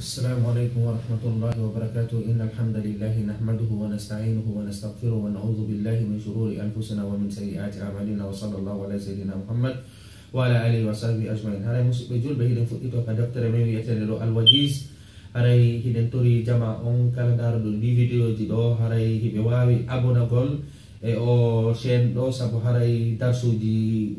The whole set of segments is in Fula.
السلام عليكم ورحمة الله وبركاته. إن الحمد لله نحمده ونستعينه ونستغفره ونعوذ بالله من شرور أنفسنا ومن سيئات أعمالنا وصلى الله على سيدنا محمد وعلى آله وصحبه أجمعين. Haray musik bejul behideng fut ito ka daftar mewi yatelo al-wajiz. Haray hiden tori jama on kala daro di video ji do haray hibe wawi abonagol o chaîne do sabu haray darsuji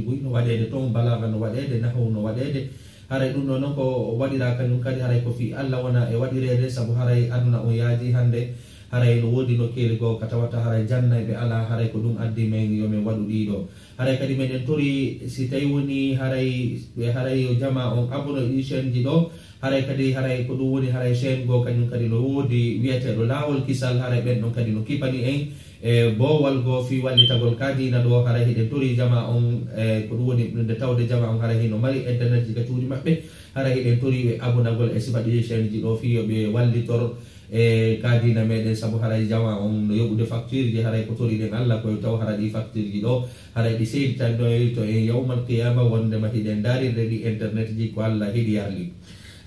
buino wadede ton balaga no wadede nahu no wadede haray dum non ko wadira kanum kadi haray ko fi Allah wana e wadirede sabu haray aduna o yaaji hande haray no wodi no kele go katawata haray janna be ala haray ko dum addi men yo men wadu dido haray kadi meden tori si tay woni haray be haray jama on abono chaîne ji do haray kadi haray ko dum woni haray chaîne go kanyum kadi no wodi wiete do lawol kisal haray ben non kadi no kipani en e bowal go fi wallitagol kadi na do haray hede tori jama on ko dum woni de tawde jama on haray no mari internet ji gatuji mabbe haray hede tori be abonagol e sifadi chaîne ji do fi be wallitor e kadi na meden sabu haray jama on no yobude facture ji haray ko tori den Allah ko taw haray facture ji do haray di sey tan do to e yawmal qiyamah wonde ma hiden dari di internet ji ko Allah hedi yarli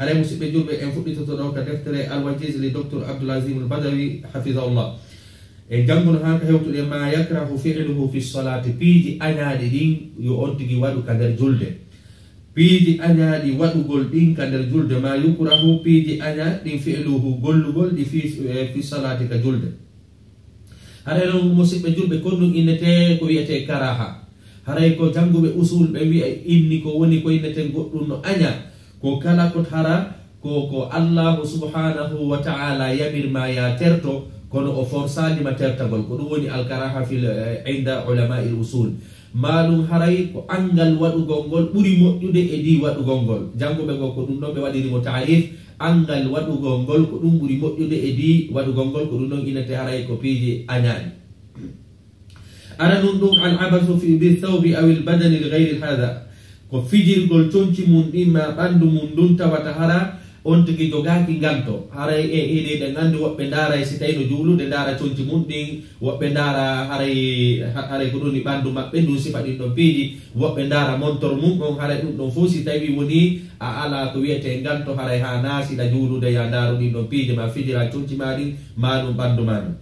haray musibbe julbe en fuddito to do ka deftere al-wajiz li Dr. Abdul Azim al-Badawi hafizahullah e jangono hanka hewtude ma yakrahu fi'luhu fi salati piiji anyaaɗi ɗin yo on tigi waɗu ka nder julde piiji anyaaɗi waɗugol ɗin ka nder julde ma yukrahu piiji anyaaɗin fi'luhu gollugol ɗi fi salati ka julde haray non musidɓe julɓe kon ɗum innete ko wiyete karaha haray ko janguɓe usul ɓe wi'a inni ko woni ko innete goɗɗum no aña ko kala ko hara ko Allahu subhanahu wa ta'ala yamirma ya terto kono o forsali ma tertagol ko ɗum woni alkaraha fil inda ulama il usul malum haray ko angal waɗugol ngol ɓuri moƴƴude e ɗi waɗugol ngol janguɓe go ko ɗum ɗon ɓe waɗirimo ta'rif angal waɗugol ngol ko ɗum ɓuri moƴƴude e ɗi waɗugol ngol ko ɗum ɗon innete haray ko piiji añaani ara ɗum ɗum al abathu fi bi thawbi aw al badani li ghayri hada ko fijirgol conci mum ɗimma ɓandu mum ɗum tawata hara on tigi jogaki nganto haray e ede de ngandi wobbe ndara si tay no juulude ndara conci mum ɗin wobbe ndara haray ko ɗoni ɓandu maɓɓe ɗum sifa ɗin ɗon piiji wobbe ndara montor mum on haray ɗum ɗon fof si tawi woni a ala ko wiyete nganto haray ha naasiɗa juulude ya ndaru ɗin ɗon piiji ma fijira conci ma ɗin ma ɗum ɓandu ma ɗum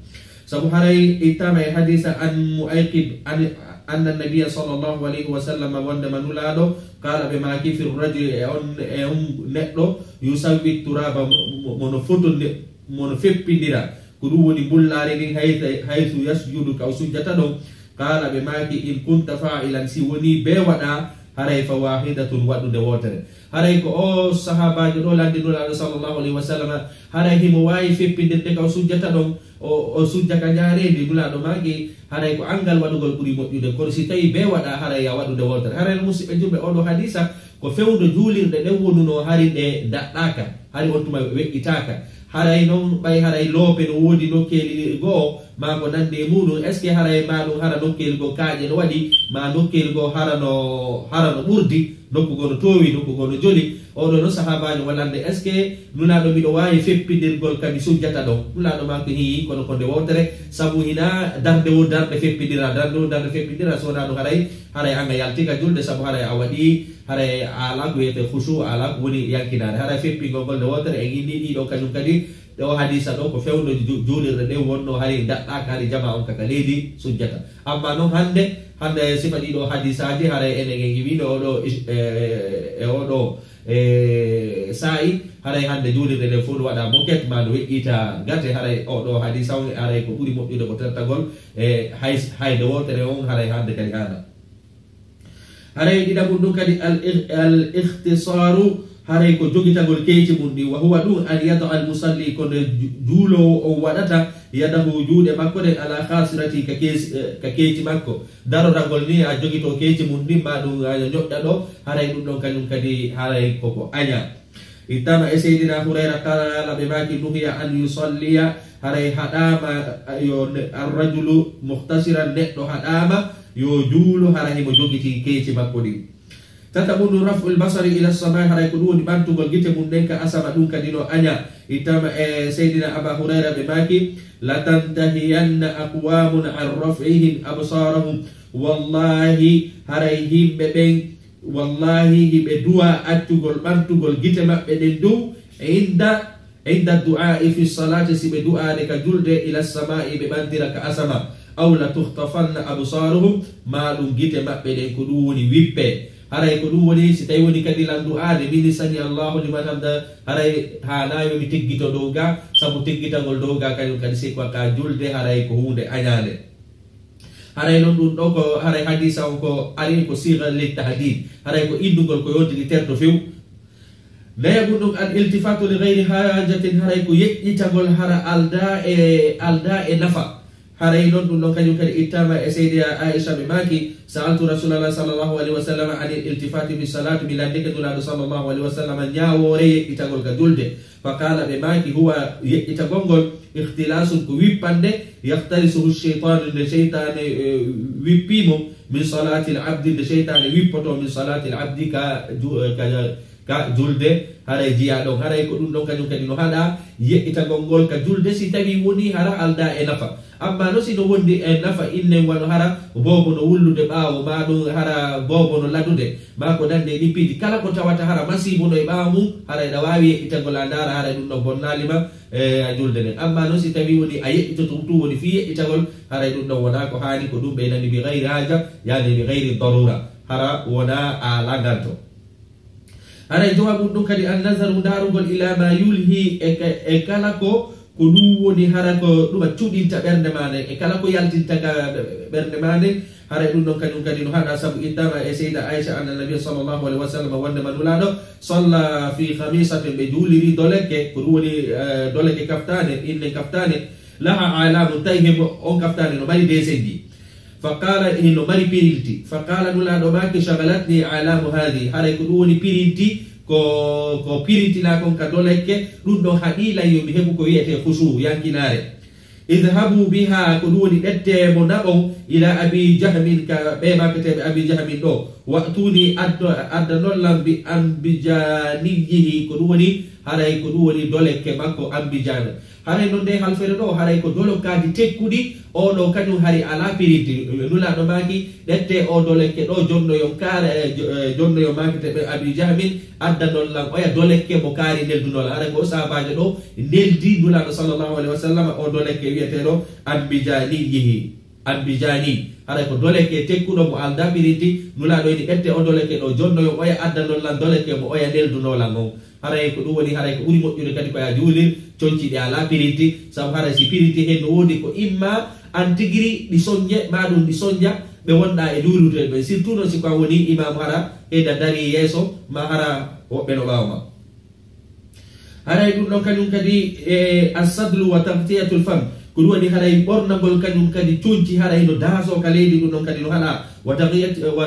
sabu haray ittama e hadisa an mu'ayqib أن النبي صلى الله عليه وسلم وندم نولادو قال بما كيف الرجل نتلو يسوي التراب منفبدرا كدوني بولاري حيث يسجد كأو سجدتو قال بما إن كنت فاعلا سيوني بودا haray fa wahidatun waɗude wotere haray ko o sahabajo ɗo landinulaɗo sallllahu alayhi wa sallam haray himo wawi feppidirde kaw sujjata ɗon o sujja ka jarendi nulaɗo magi haray ko angal waɗugol ɓuuri moƴƴude kono si tawi be waɗa haray ya waɗude wotere haray no musidɓe julɓe oɗo hadisa ko fewdo juulirɗe ɗen wonuno hari ɗe daɗɗaka hari on tuma weƴƴitaka haray noon ɓay haray loope no woodi nokkeli goo ma ko nande e muɗum est ce que haray ma ɗum hara nokkeli goo kaaƴe no waɗi ma nokkeli goo harano ɓurdi nokkugo no towi nokkugo no joli oɗo no sahabajo wallande est ce que nunaɗo miɗo wawi feppidirgol kadi sujjata ɗon nulaɗo ma ko hiyi kono konde wotere saabu hina darde wo darde feppidira darde wo darde feppidira sowona ɗum haray anga yaltika julde saabu haray a waɗi haray ala ko wiyete khushu ala ko woni yankinade haray feppingol golde wotere e inni ɗiɗo kañum kadi o hadisa ɗo ko fewno juulirɗe ɗe wonno hari daɗɗaka hari jama on kaka leydi sujjata amma noon hande sifa ɗiɗo hadisaji haray enen e giwiɗo oɗo e oɗo sa'i haray hande juulirɗe ɗe fof ɗo waɗa moket ma no weƴƴita gate haray oɗo hadisa on haray ko ɓuuri moƴƴude ko tertagol e hayde wotere on haray hande kadi ana haray ɗiɗaɓum ɗum kadi al ihtisaru haray ko jogitagol keeci mum ɗi wa huwa ɗum an yada al musalli kono juulowo on waɗata yadahu juuɗe makko ɗe ala khasirati ka keeci makko daroragol ni a jogito keeci mum ɗin ma ɗum ñoƴƴa ɗo haray ɗum ɗon kañum kadi haray koko aña ittama e seydina hurayra kala ɓe maki nuhiya an yusalliya haray haɗama yo arrajulu muhtasiran neɗɗo haɗama yo juulo haray himo jogiti keeci makko ɗi tataɓuɗu rafu lbasari ila samai haray ko ɗum woni ɓantugol gite mum ɗen ka asama ɗum kadi no aña ittama e seydina aba hurayra ɓe maki latantahiyanna aqwamun an rafihim absarahum wallahi haray himɓe ɓen wallahi hiɓe duwa accugol ɓantugol gite maɓɓe ɗen dow inda du'a'i fi salati sibe du'a de ka julde ila samai be bandira ka asama aw la tukhtafanna absaruhum ma dum gite mabbe de ko dum woni wippe haray ko dum woni si tay woni kadi lan du'a de bini sani Allahu liman hamda haray ha nayo mi tiggito doga sabu tiggitagol doga kay kadi se ko ka julde haray ko hunde anyale haray non dum do ko haray hadisa ko ari ko siga li tahdid haray ko indugol ko yonti di terto few la yabunu al iltifatu li ghayri hajatin haray ko yejjitagol hara alda e nafa haray non dum kanyum kadi itama e sayyidia Aisha be maki sa'altu Rasulullah sallallahu alaihi wasallam an iltifati bi salati bi ladika duladu sallallahu alaihi wasallam nyawore itagol ka dulde faqala be maki huwa itagongol ikhtilasun ku wippande yahtalisu shaytanu de shaytan wippimo min salati al-abd de shaytan wippoto min salati al-abd ka julde haray jiya do haray ko dum don kanyum kadi no hada itagongol ka julde si tawi woni hara alda e nafa amma no si no wondi e nafa inne wano hara bobo no wullude baawo ma do hara bobo no ladude ma ko dande dipidi kala ko tawata hara masibo no e baamu hara da wawi itagol andara hara dum no bonnalima e julde ne amma no si tawi woni ayi to woni fi itagol hara dum no wona ko haani ko dum be nani bi ghairi haja yani bi ghairi darura hara wona ala ganto hara jawabu dum kadi an nazaru darugol ila ma yulhi e kala ko dum woni hara ko dum cuudinta bernde mane e kala ko yaltinta ga bernde mane hara dum don kanyum kadi no hada sabu itama e sayda Aisha anna nabiy sallallahu alaihi wasallam wanda manulado salla fi khamisatin be juliri doleke ko woni doleke kaftane inne kaftane laha alamu tayhib on kaftane no bari desendi faqala inno mari pirilti faqala nulado maki shagalatni alamu hadi hara ko woni pirilti ko pirinti la kon ka doleke dum do hadila yomi hebu ko yete khushu yankinare idhabu biha ko dum dette mo nabo ila abi jahmin ka be makete abi jahmin do waqtuni adda nollam bi ambijanihi ko dum haray ko dum doleke makko ambijana haray non de halfere do haray ko dolokadi tekkudi o do kanyum hari ala pirinti nula do maki dette o doleke do jonno yo kare jonno yo makete be abi jahmin adda nollam oya doleke mo kari neldunol haray ko sahabaje do neldi nula sallallahu alaihi wasallam o doleke wiete do ambijani haray ko doleke tekkudo mo alda pirinti nula do ni dette o doleke do jonno yo oya adda nollam doleke mo oya neldunolam on haray ko dum woni haray ko buri moƴƴude kadi ko ya juulir conci de ala pirinti sabu haray si pirinti hen no wodi ko imma an tigiri di sonje ma dum di sonja be wonda e durude be surtout no si ko woni imam hara e da dari yeso ma hara wobbe no bawma haray dum non kanyum kadi as-sadlu wa taqtiyatul fam ko woni haray bornagol kanyum kadi conci haray no daso ka leydi dum non kadi no hala wa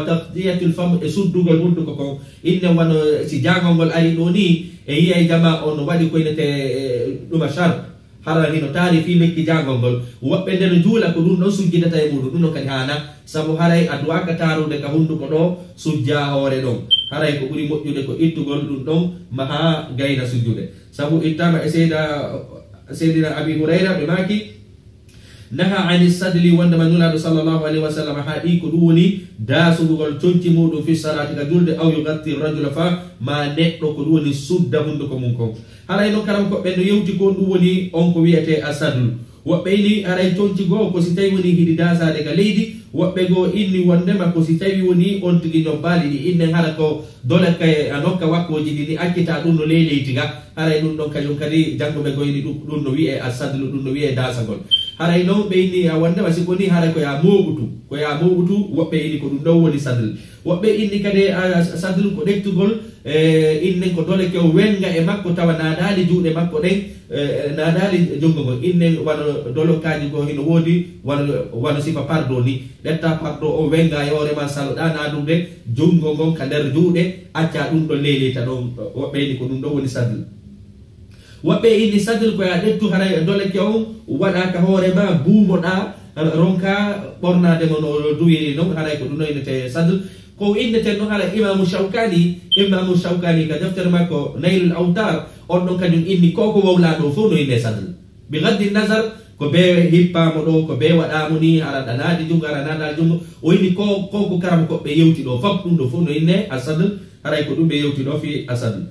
taqtiyatul fam e suddugol hunduko ko inne wano si jangol ari do ni e yi'ay jama on wadi ko inete duma shar hara hino tari fi lekki jangol wobbe den juula ko dum non sujjidata e mudum dum kadi hana sabu haray adwa ka tarude ka hunduko do sujja hore don haray ko buri moƴƴude ko ittugol dum don maha gayna sujjude sabu ittama e sayyidina abi hurayra be maki naha ani sadli wanda manulado sallallahu alaihi wasallam haadi ko duwoni dasugol conci mudum fi salati ka julde aw yugatti rajula fa ma neddo ko duwoni sudda hunduko mun ko haray no karam ko be no yewti ko duwoni on ko wiete asadul wobbe ni haray conci go ko si tawi woni hidi dasade ka leydi wobbe go inni wondema ko si tawi woni on tigi no bali di inne hara ko dole kay anokka wakkoji ni akkita dum no leyleytiga haray dum don kanyum kadi jangobe goyni dum no wi'e asadul dum no wi'e dasagol haray no be ni wonde wasi ko ni haray ko ya mobutu wobbe ini ko dum do woni sadl wobbe inni kade sadl ko dektugol inne ko dole ke wenga e makko tawa nadali juude makko den nadali jongo inne wano dolo kaji go hino wodi wano sifa pardo ni detta pardo o wenga yore ma salo dana dum de jongo gon ka der juude acca dum do leleta don wobbe ini ko dum do woni sadl wobbe inni sadl ko ya dettu haray dole ke on wada ka hore ma buumo da ronka bornade mo no duwiri no haray ko dum no inete sadl ko indete no hala Imam Shawkani ka deftere makko Nailul Awtar on don kanyum inni koko wawla do fu no inde sadl bi gaddi nazar ko be hippa mo do ko be wada mo ni ala danadi junga ala nada jungo o inni ko karam ko be yewti do fop dum do fu no inde asadl haray ko dum be yewti do fi asadl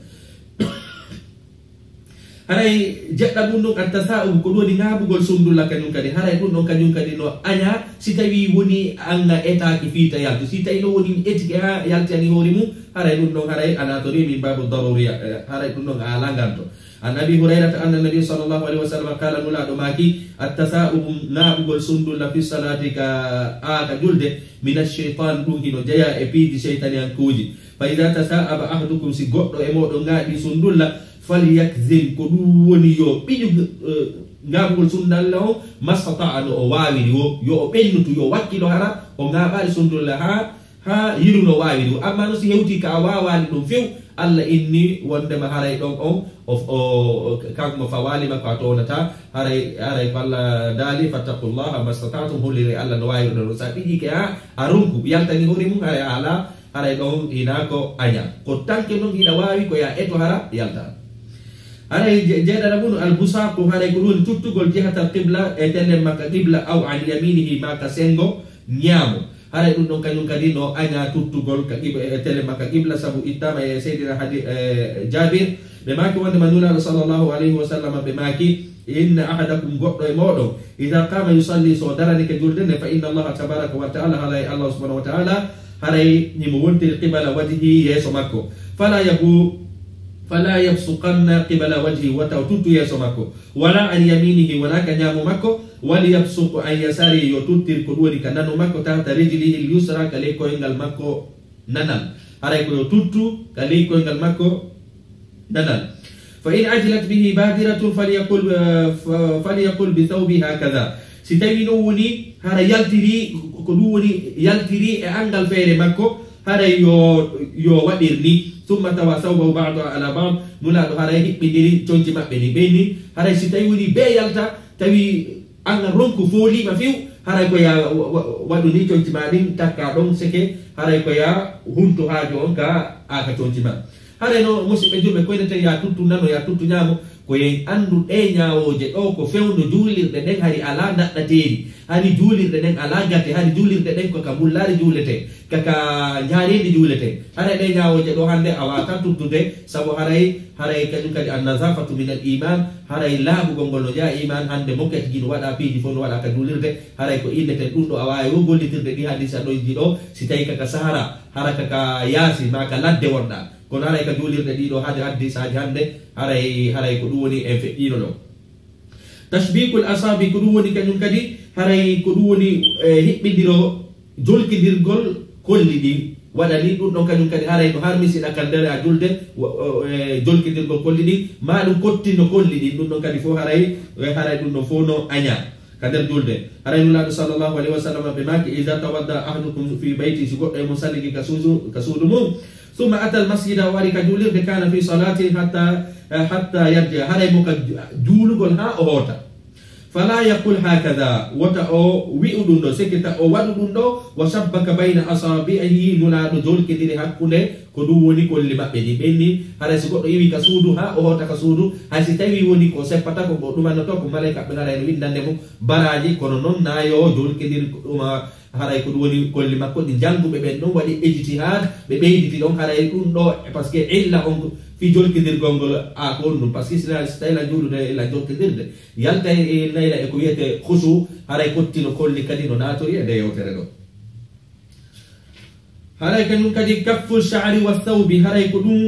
haray jedda ɗum ɗon attasa'um ko ɗoni ngabugol sundulla kañum kadi haray ɗum ɗon kañum kadi no aña si tawi woni anga etaki fiita yaltu si tawi ɗo woni etike ha yaltani hoore mum haray ɗum ɗon haray anatori min babu daruriya haray ɗum ɗon a langanto an abi hurairata anna nabi sallllahu alayhi wa sallam kala nulaɗo maki attasa'um ngabugol sundulla fi salati ka aka julde min alcheitan ɗum hino jeeya e piiji cheytani an kuuji fa ida tasa'aba ahadukum si goɗɗo e moɗo ngaaɓi sundulla falyakzim ko ɗum woni yo ɓiƴu ngabugol sundalla o mastata'a no o wawiri yo o ɓennutu yo wakkilo hara o ngaɓali sundulla ha yiru no wawiri amma no si hewti ka a wawani ɗum few Allah inni wondema haray ɗon on kanko mo fawalima ko a townata haray ko Allah daali fattaqullaha mastata'tum hollire Allah no wawiri ɗon sa ɓiƴike ha a runku yaltani hoore mum haray ala haray ɗon ina ko aña ko tanke noon hiɗa wawi ko ya eto hara yalta haray jeeɗaɗa mum albusaqu haray ko ɗum tuttugol jihatal qibla e tellen makka qibla aw an yaminihi maka sengo ñaamo haray ɗum ɗon kañum kadi no aña tuttugol ka e tellen makka qibla saabu ittama e seydina hadi jabir ɓe maki wondema nulaɗo sallllahu alayhi wa sallam ɓe maki inna ahadakum goɗɗo e moɗon ida qama yusalli so darani ke julde nde fa inna allaha tabaraka wa taala haray allah subhanahu wa taala haray ñimo wontiri qibala wajhi yeeso makko fala yabsuqanna qibala wajhi wataw tuttu yeeso makko wala an yaminihi wala ka ñaamo makko wali yabsuqu an yasari yo tuttir ko ɗuwoni ka nano makko tahta rijlihi lyusra ka ley koyngal makko nanal haray ko yo tuttu ka ley koyngal makko nanal fa in ajilat bihi badiratun falyaqul bi thawbi hakada si tawi no woni hara yaltiri ko ɗum woni yaltiri e angal feere makko haray yo waɗirni ثم توا ثوبه بعض على بعض نولادو haray hiɓɓidiri conci maɓɓe ni ɓenni haray si tawi woni be yalta tawi anga ronku foolima few haray ko ya waɗu ni conci ma ɗin takka ɗon seke haray ko ya hunto haajo on ka aka conci ma haray no musidɓe julɓe koynete ya tuttu nano ya tuttu ñaamo koyen andu ɗe ñawoje ɗo ko fewno juulirɗe ɗen hari ala daɗɗateeri hani juulirɗe ɗen ala gate hani juulirɗe ɗen koka bullari juulete kaka ñaaridi juulete haray ɗe ñawoje ɗo hande a watan tuttude saabu haray kañum kadi annazafatu min al iman haray laabugol ngol no jeeya iman hande mokkati ji no waɗa piiji fof no waɗa ka juulirde haray ko inneten ɗum ɗo a wawi wo gollitirde ɗi hadisa ɗoji ɗo si tawi kaka sahara hara kaka yaasi ma ka ladde wonɗa kono haray ka juulirɗe ɗiɗo hade haddisaji hande haray ko ɗum woni en feƴƴino ɗo tashbikul asabi ko ɗum woni kañum kadi haray ko ɗum woni hiɓɓidiro jolkidirgol kolli ɗi waɗani ɗum ɗon kañum kadi haray no harmisiɗa ka ndere a julde jolkidirgol kolli ɗi ma ɗum kottino kolli ɗi ɗum ɗon kadi fof haray ɗum ɗon fof no aña ka nder julde haray nulaɗo sallllahu alayhi wa sallam ɓe maki ida tawadda ahadukum fi bayti si goɗɗo e mo salliki ka suudu mum ثم أتى المسجد وارك جولر كان في صلاته حتى يرجع هذا موكا جولغول ها أوتا فلا يقول هكذا وتا أو ويؤدندو سكتا أو ودندو وشبك بين أصابعه نلا جول كدير هكولة كدووني كل ما بني هذا سكوت يبي كسودو ها أوتا كسودو هذا تبي وني كوسبتا كبودو ما نتوك ملاك بنالا ينوين دانمو براجي كونون نايو جول كدير haray ko ɗum woni kolli makko ɗi jannguɓe ɓen ɗon waɗi ijtihad ɓe ɓeyditi ɗon haray ɗum ɗo par ce que illa on fi jolkidirgol ngol a ko on ɗum par ce que so tawi la juulude la jolkidirde yalta e nayla e ko wiyete husu haray kottino kolli kadi no natori e nde yewtere ɗo haray kañum kadi kafful sha'ri wa thawbi haray ko ɗum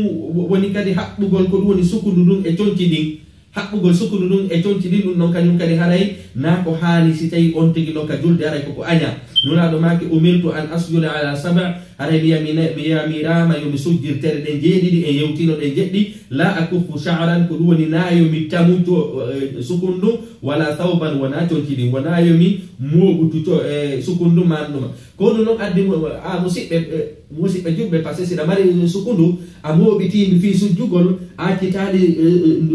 woni kadi haɓɓugol ko ɗum woni sukundu ɗum e conci ɗin haɓɓugol sukundu ɗum e conci ɗin ɗum ɗon kañum kadi haray na ko haali si tawi on tigi ɗon ka julde haray koko aña nulaɗo maki umirtu an asjuda ala saba haray mi yamirama yomi sujjirtere ɗen jeeɗiɗi e yewtino ɗen jeɗɗi la akuffu sha'ran ko ɗum woni na yomi tamuto sukundu wala thawban wona conci ɗin wona yomi moɓututo e sukundu man ɗuma kono noon addi a musidɓe juɓɓe par ce que siɗa mari sukundu a moɓitimi fi sujjugol accitaɗi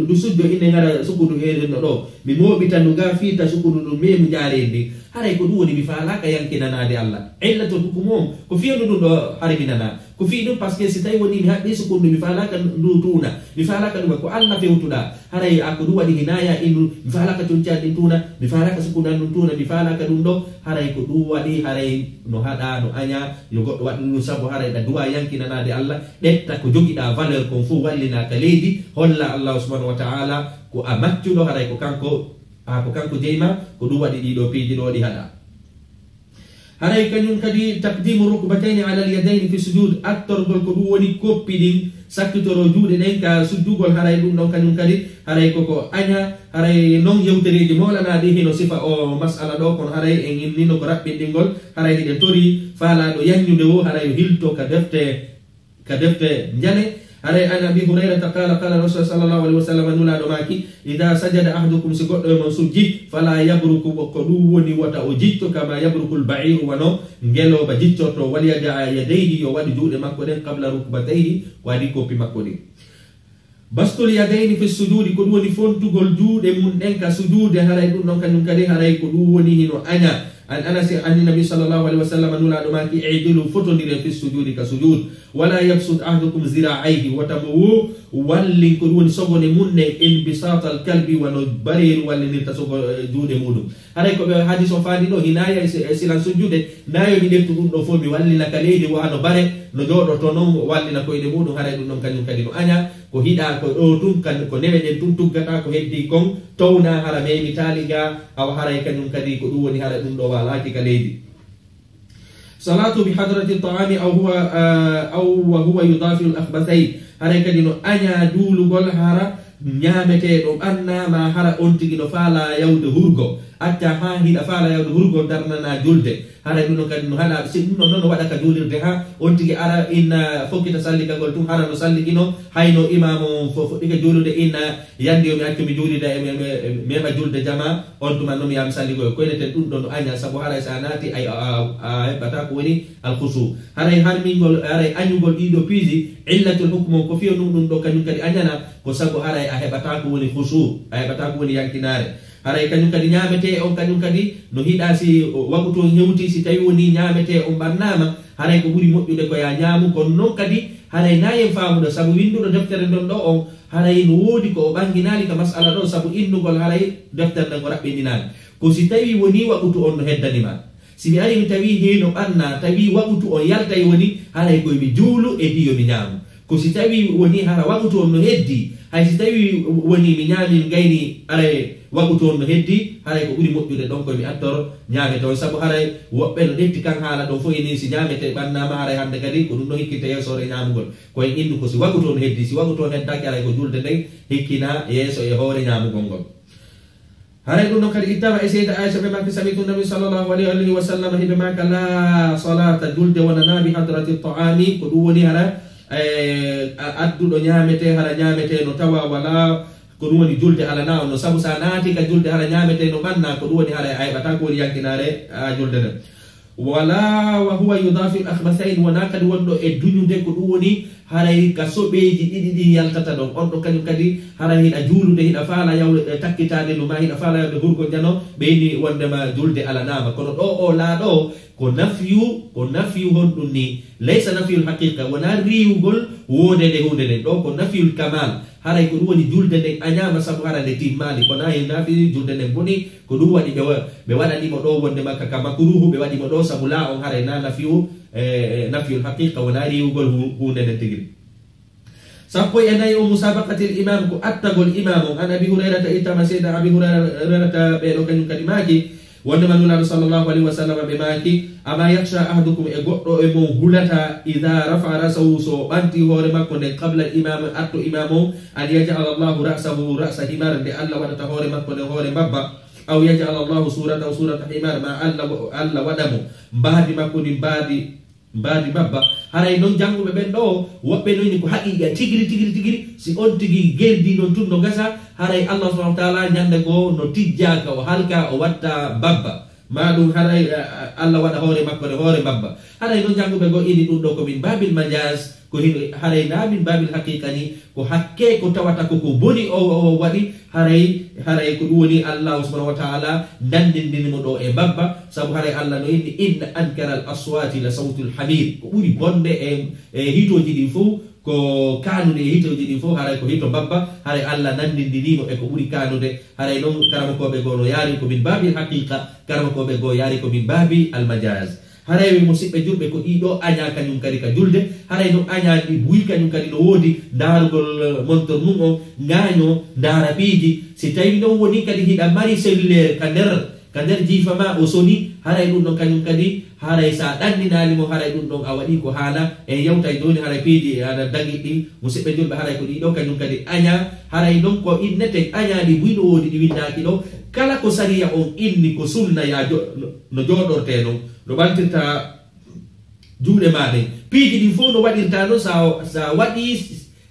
ndu sujjo ine gara sukundu heerino ɗo mi moɓitandu ga fiita sukundu ɗum memu jarendi haray ko ɗum woni mi faalaka yankinanade Allah illatul hukumum ko fiyanu ɗum ɗo hare minana ko fi ɗum par ce que si tawi woni mi haɓɓi sukundu mi faalaka ndu tuna mi faalaka ɗum ko Allah fewtuɗa haray ako ɗum waɗi hinaya indu mi faalaka concaɗ ɗin tuna mi faalaka sukundan ɗum tuna mi faalaka ɗum ɗo haray ko ɗum waɗi haray no haɗa no aña yo goɗɗo waɗi ɗum saabu haray ɗa duwa yankinanade Allah ɗetta ko joguiɗa valeur kon fo wallinaka leydi holla Allah subhanahu wa ta'ala ko a maccuɗo haray ko kanko jeyma ko ɗum waɗi ɗiɗo piiji ɗo ɗi haɗa haray kañum kadi taqdimu rukbatayni ala alyadayni fi sujud attorgol ko ɗum woni koppi ɗin sakkitoro juuɗe ɗen ka suddugol haray ɗum ɗon kañum kadi haray koko aña haray non yewtereji molanaɗi hino sifa o masala ɗo kono haray en innino ko raɓɓinɗingol haray hiɗe tori faalaɗo yanñude o haray hilto ka defte jane haray an abi hurairata qala qala rasul sallallahu alaihi wasallam nulaɗo maki ida sajada ahadukum si goɗɗo e mon sujji fala yabruku ko ɗum woni wata o jitto kama yabruku lbairu wano ngeloba jittorto walyadaa yadayhi yo waɗi juuɗe makko ɗen qabla rukbatayhi waɗi koppi makko ɗin bastul yadayni fi sujudi ko ɗum woni fontugol juuɗe mum ɗen ka sujude haray ɗum ɗon kañum kadi haray ko ɗum woni hino aña an anas an nabi sallallahu alaihi wasallam nulaɗo maki idilu fotodire fi sujudi ka sujud wala yabsud ahadukum zira'aihi watamo wo wallin ko ɗum woni sogone munne inbisat al kalbi wano bareru wallinirta sogo juuɗe muɗum haray koɓe hadis o faandi ɗo hinaya silan sujjude nayomi ɗeftu ɗum ɗo fo mi wallinaka leydi wano bare no jooɗoto noon wallina koyɗe muɗum haray ɗum ɗon kañum kadi no aña ko hiɗa ko ɗo tum ko neweɗen tum tuggata ko heddi kon towna hara memi taaliga awa haray kañum kadi ko ɗum woni hara ɗum ɗo walaki ka leydi salatu bi hadrati ta'ami aw wa huwa yudafiu al akhbathayn haray kadi no aña duulugol hara ñaameteɗo ɓannama hara on tigi no faala yawde hurgo acca ha hiɗa faala yawde hurgo darnana julde haray ɗum ɗo kadi no haɗa si ɗum ɗon noon no waɗa ka juulirde ha on tigi ara inna fokkita salligagol tum hara no salligino hayno imam foɗɗika juulude inna yandi yo mi accu mi juulida mema julde jama on tuma noon mi yami salligoyo koyneten ɗum ɗo no aña saabu haray sa naati ay a heɓata ko woni alhusu haray harmingol haray añugol ɗiɗo piiji illatul hukme ko fiyo ɗum ɗum ɗo kañum kadi añana ko saabu haray a heɓata ko woni husu a heɓata ko woni yankinare haray kañum kadi ñaamete on kañum kadi no hiɗa si waguto ñewti si tawi woni ñaamete on ɓannama haray ko ɓuuri moƴƴude ko ya ñaamu kono noon kadi haray nayen faamuɗo saabu winduɗo deftere ndon ɗo on haray no woodi ko o ɓanginali ka masala ɗo saabu innugol haray deftere nden ko raɓɓininaali ko si tawi woni wagutu on no heddanima si mi ari mi tawi heeno ɓanna tawi wagutu on yaltay woni haray koyemi juulu e diyomi ñaamu ko si tawi woni hara wagutu on no heddi hay si tawi woni mi ñaami gayni aray wagutu on no heddi haray ko ɓuri moƴƴude ɗon koye mi attoro ñaamete on saabu haray woɓɓe no ɗetti kan haala ɗon fof eni si ñaamete ɓannama haray hannde kadi ko ɗum ɗo hikkinte yeesore ñaamugol koye indu ko si wagutu on heddi si wagutu on heddaki haray ko julde nden hikkina yeeso e hoore ñaamugol ngol haray ɗum ɗon kadi ittama e seyda aicha ɓe makki samitu nabi sallllahu alayhi wa sallam hiɓe maka la salata julde wonana bi hadrati ta'ami ko ɗum woni hara adduɗo ñaamete hara ñaamete no tawa wala ko ɗum woni julde alana on no saabu sa naati ka julde hara ñaamete no ɓanna ko ɗum woni hara a heɓata ko woni yankinare a julde nden wala wa huwa yudafi al akhbathayn wona kadi wonɗo e duñude ko ɗum woni haray ka soɓeji ɗiɗi ɗi yaltata ɗon on ɗo kañum kadi hara hiɗa juulude hiɗa faala yawde takkitade numa hiɗa faala yawde hurgo jano ɓeyni wondema julde alanama kono ɗo o laaɗo ko nafiyu honɗum ni laysa nafiyul haqiqa wona riwugol wodede hunde nden ɗo ko nafiyul kamal haray ko ɗum woni julde nden añama saabu hara nde timmali kono hen nafi julde nden boni ko ɗum waɗi ɓe waɗanimo ɗo wondema kaka makruhu ɓe waɗimo ɗo saabu la on haray na nafiyul haqiqa wona riwugol hunde nden tigiri sappo e nayi o musabaqati l imam ko attagol imam on an abi hurairata ittama seyda abi hurairata ɓeɗo kañum kadi maaki wondema nulaɗo sallllahu alayhi wa sallam ɓe maaki ama yakhsha ahadukum e goɗɗo e mon hulata ida rafa rasahu so ɓanti hoore makko nde qabla imam atto imam o an yajal allahu rasahu rasa himar nde allah waɗata hoore makko nde hoore mbabba aw yajal allahu suratahu surata himar ma allah waɗamo mbaadi makko ndi mbaadi mbabba haray noon jannguɓe ɓen ɗo woɓɓe noyni ko haqiqa tigiri si on tigi gerdi noon tun no gasa haray allah subhanahu wa taala ñande go no tijjaka o halka o watta babba maɗum haray Allah waɗa hoore makko de hoore babba haray non janguɓe go ini ɗum ɗo komin babil majaz ko haray na min babil haqiqa ni ko hakke ko tawata koko boni o waɗi haray ko ɗum woni Allah subhanahu wa ta'ala nandindinimo ɗo e babba sabu haray Allah no inni inna ankara al aswati la sawtul hamir ko ɓuri bonde e hitoji ɗin fo ko kanude e hitoji ɗin fo haray ko hito babba haray Allah nandindinimo e ko ɓuri kanude haray noon karamakoɓe go no yaari ko min babil haqiqa karamakoɓe go yaari ko min babi al majaz haray musidɓe julɓe ko ɗiɗo aña kañum kadi ka julde haray no aña ɗi buyi kañum kadi no woodi darugol montor mum o gaño dara piiji si tawi noon woni kadi hiɗa mari cellulaire ka nder jiifa ma o soni haray ɗum ɗon kañum kadi haray sa ɗanninalimo haray ɗum ɗon a waɗi ko haala e yewtay joni haray piiji aɗa dagi ɗi musidɓe julɓe haray ko ɗiɗo kañum kadi aña haray noon ko innete añaɗi buyi no woodi ɗi windaki ɗo kala ko sariya on inni ko sunna ya no joɗorte noon no ɓantirta juuɗe maɗen piiji ɗin fof no waɗirta noon sa waɗi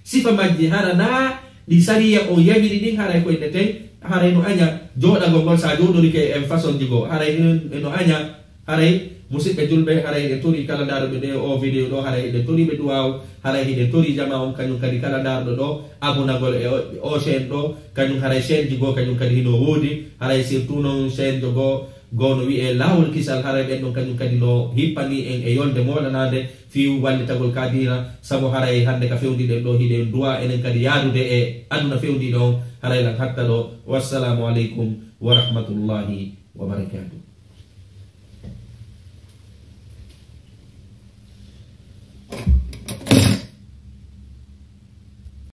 sifa majji hara na ɗi sariya on yamiri ɗin haray ko inneten haray no aña joɗagol ngol sa joɗorike en façon ji goo haray no aña haray musidɓe julɓe haray ɗe tori kala ndaroɓe ɗe o vidéo ɗo haray ɗe toriɓe duwaw haray hiɗe tori jama on kañum kadi kala ndarɗo ɗo abonagol e o chaine ɗo kañum haray chaine ji goo kañum kadi hino woodi haray surtout noon chaine jo goo no wiye lawol kisal haray ɓen ɗon kañum kadi no hippani en e yolde moɗanade fiw wallitagol kadina saabu haray hande ka fewdiɗen ɗo hiɗe duwa enen kadi yaadude e aduna fewdiɗo on haray lan hatta ɗo wassalamu aleykum wa rahmatullahi wa barakatuh.